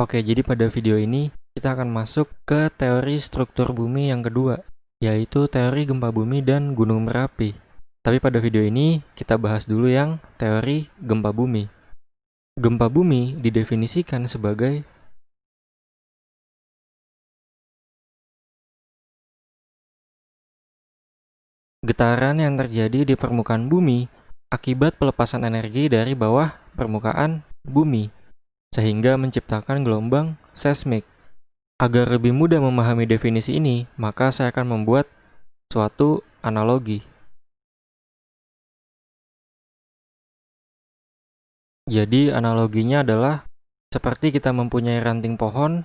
Oke, jadi pada video ini kita akan masuk ke teori struktur bumi yang kedua, yaitu teori gempa bumi dan gunung berapi. Tapi pada video ini kita bahas dulu yang teori gempa bumi. Gempa bumi didefinisikan sebagai getaran yang terjadi di permukaan bumi akibat pelepasan energi dari bawah permukaan bumi, sehingga menciptakan gelombang seismik. Agar lebih mudah memahami definisi ini, maka saya akan membuat suatu analogi. Jadi analoginya adalah seperti kita mempunyai ranting pohon,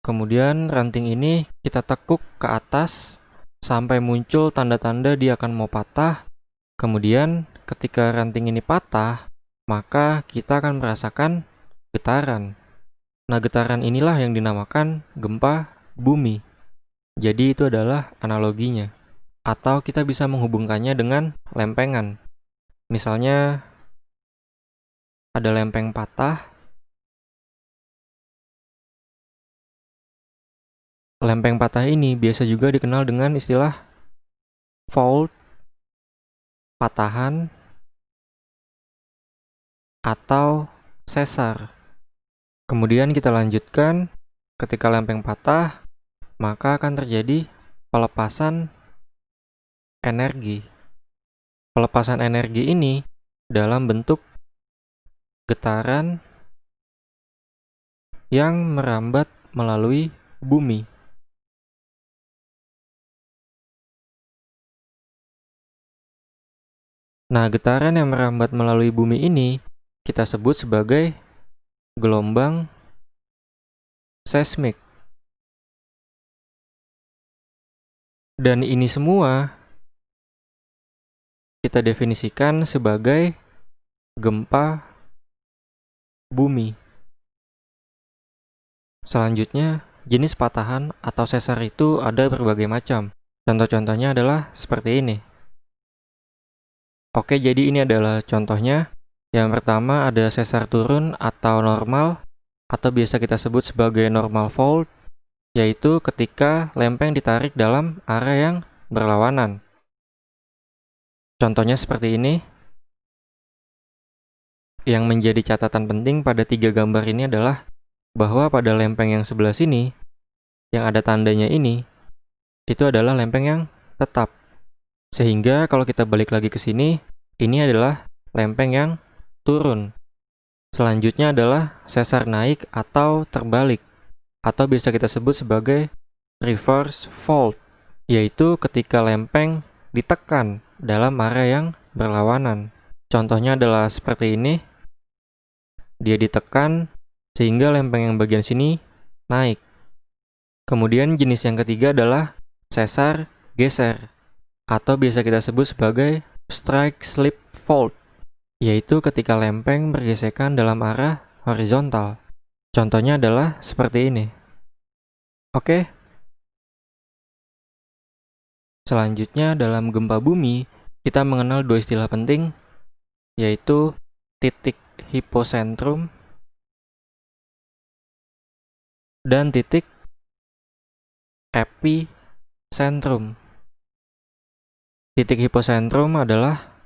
kemudian ranting ini kita tekuk ke atas sampai muncul tanda-tanda dia akan mau patah. Kemudian ketika ranting ini patah, maka kita akan merasakan getaran. Nah, getaran inilah yang dinamakan gempa bumi. Jadi itu adalah analoginya. Atau kita bisa menghubungkannya dengan lempengan. Misalnya ada lempeng patah. Lempeng patah ini biasa juga dikenal dengan istilah fault, patahan, atau sesar. Kemudian kita lanjutkan, ketika lempeng patah, maka akan terjadi pelepasan energi. Pelepasan energi ini dalam bentuk getaran yang merambat melalui bumi. Nah, getaran yang merambat melalui bumi ini kita sebut sebagai gelombang seismik. Dan ini semua kita definisikan sebagai gempa bumi. Selanjutnya, jenis patahan atau sesar itu ada berbagai macam. Contoh-contohnya adalah seperti ini. Oke, jadi ini adalah contohnya. Yang pertama ada sesar turun atau normal, atau biasa kita sebut sebagai normal fault, yaitu ketika lempeng ditarik dalam area yang berlawanan. Contohnya seperti ini. Yang menjadi catatan penting pada 3 gambar ini adalah bahwa pada lempeng yang sebelah sini, yang ada tandanya ini, itu adalah lempeng yang tetap. Sehingga kalau kita balik lagi ke sini, ini adalah lempeng yang turun. Selanjutnya adalah sesar naik atau terbalik, atau bisa kita sebut sebagai reverse fault, yaitu ketika lempeng ditekan dalam area yang berlawanan. Contohnya adalah seperti ini. Dia ditekan sehingga lempeng yang bagian sini naik. Kemudian jenis yang ketiga adalah sesar geser, atau biasa kita sebut sebagai strike slip fault, yaitu ketika lempeng bergesekan dalam arah horizontal. Contohnya adalah seperti ini. Oke. Selanjutnya dalam gempa bumi, kita mengenal dua istilah penting, yaitu titik hiposentrum dan titik epicentrum. Titik hiposentrum adalah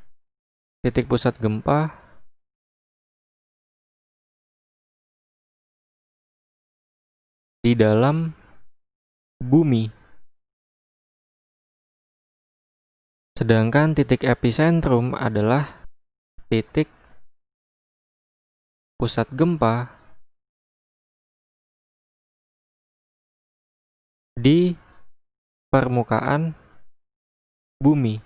titik pusat gempa di dalam bumi. Sedangkan titik epicentrum adalah titik pusat gempa di permukaan bumi.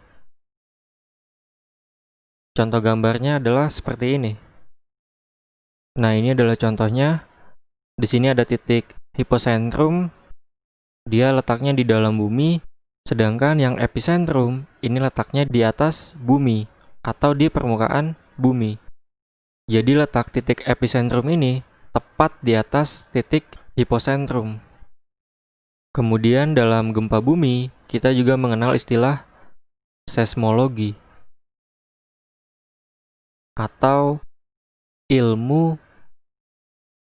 Contoh gambarnya adalah seperti ini. Nah, ini adalah contohnya. Di sini ada titik hiposentrum. Dia letaknya di dalam bumi, sedangkan yang epicentrum ini letaknya di atas bumi atau di permukaan bumi. Jadi letak titik epicentrum ini tepat di atas titik hiposentrum. Kemudian dalam gempa bumi, kita juga mengenal istilah seismologi atau ilmu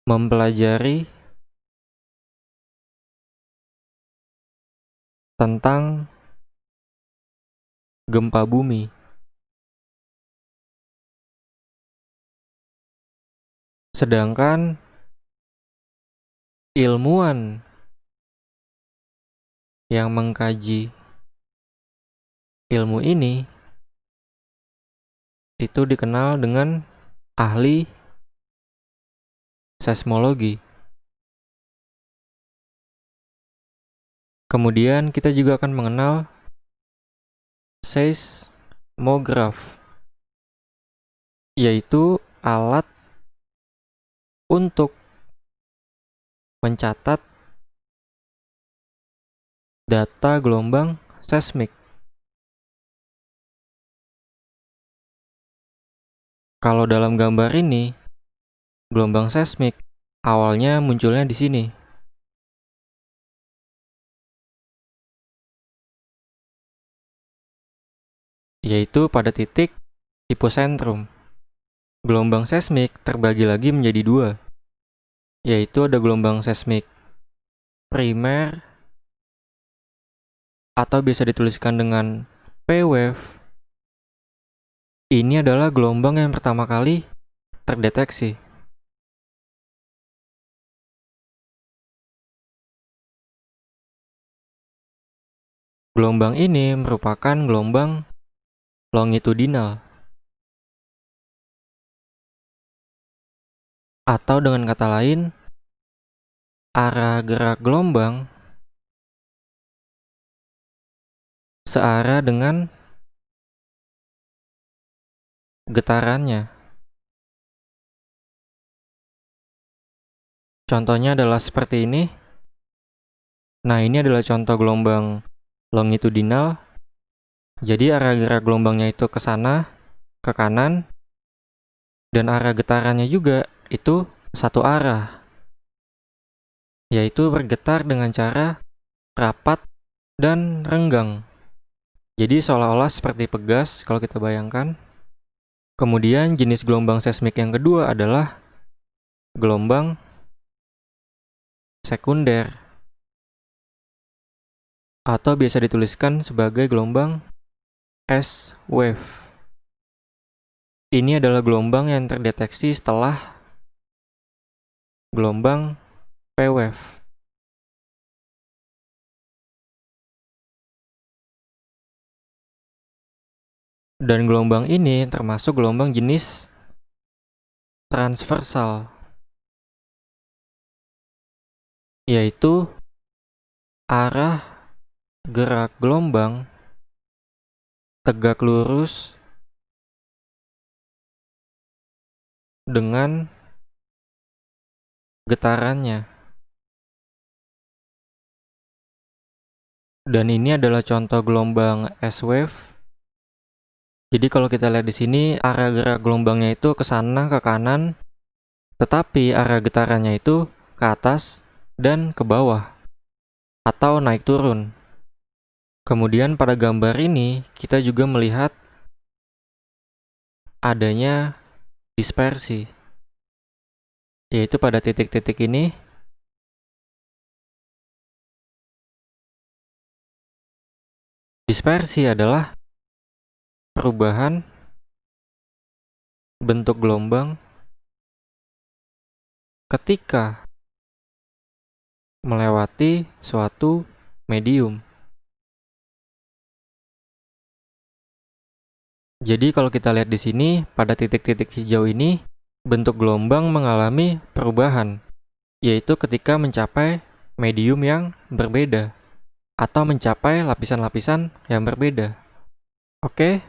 mempelajari tentang gempa bumi. Sedangkan ilmuwan yang mengkaji ilmu ini itu dikenal dengan ahli seismologi. Kemudian kita juga akan mengenal seismograf, yaitu alat untuk mencatat data gelombang seismik. Kalau dalam gambar ini, gelombang seismik awalnya munculnya di sini. Yaitu pada titik hipocentrum. Gelombang seismik terbagi lagi menjadi dua, yaitu ada gelombang seismik primer atau bisa dituliskan dengan P-wave. Ini adalah gelombang yang pertama kali terdeteksi. Gelombang ini merupakan gelombang longitudinal. Atau dengan kata lain, arah gerak gelombang searah dengan getarannya. Contohnya adalah seperti ini. Nah, ini adalah contoh gelombang longitudinal. Jadi arah gerak gelombangnya itu ke sana, ke kanan, dan arah getarannya juga itu satu arah, yaitu bergetar dengan cara rapat dan renggang. Jadi seolah-olah seperti pegas kalau kita bayangkan. Kemudian jenis gelombang seismik yang kedua adalah gelombang sekunder, atau biasa dituliskan sebagai gelombang S-wave. Ini adalah gelombang yang terdeteksi setelah gelombang P-wave. Dan gelombang ini termasuk gelombang jenis transversal, yaitu arah gerak gelombang tegak lurus dengan getarannya. Dan ini adalah contoh gelombang S-wave. Jadi kalau kita lihat di sini, arah gerak gelombangnya itu ke sana, ke kanan, tetapi arah getarannya itu ke atas dan ke bawah, atau naik turun. Kemudian pada gambar ini, kita juga melihat adanya dispersi, yaitu pada titik-titik ini. Dispersi adalah perubahan bentuk gelombang ketika melewati suatu medium. Jadi kalau kita lihat di sini, pada titik-titik hijau ini, bentuk gelombang mengalami perubahan, yaitu ketika mencapai medium yang berbeda, atau mencapai lapisan-lapisan yang berbeda. Oke,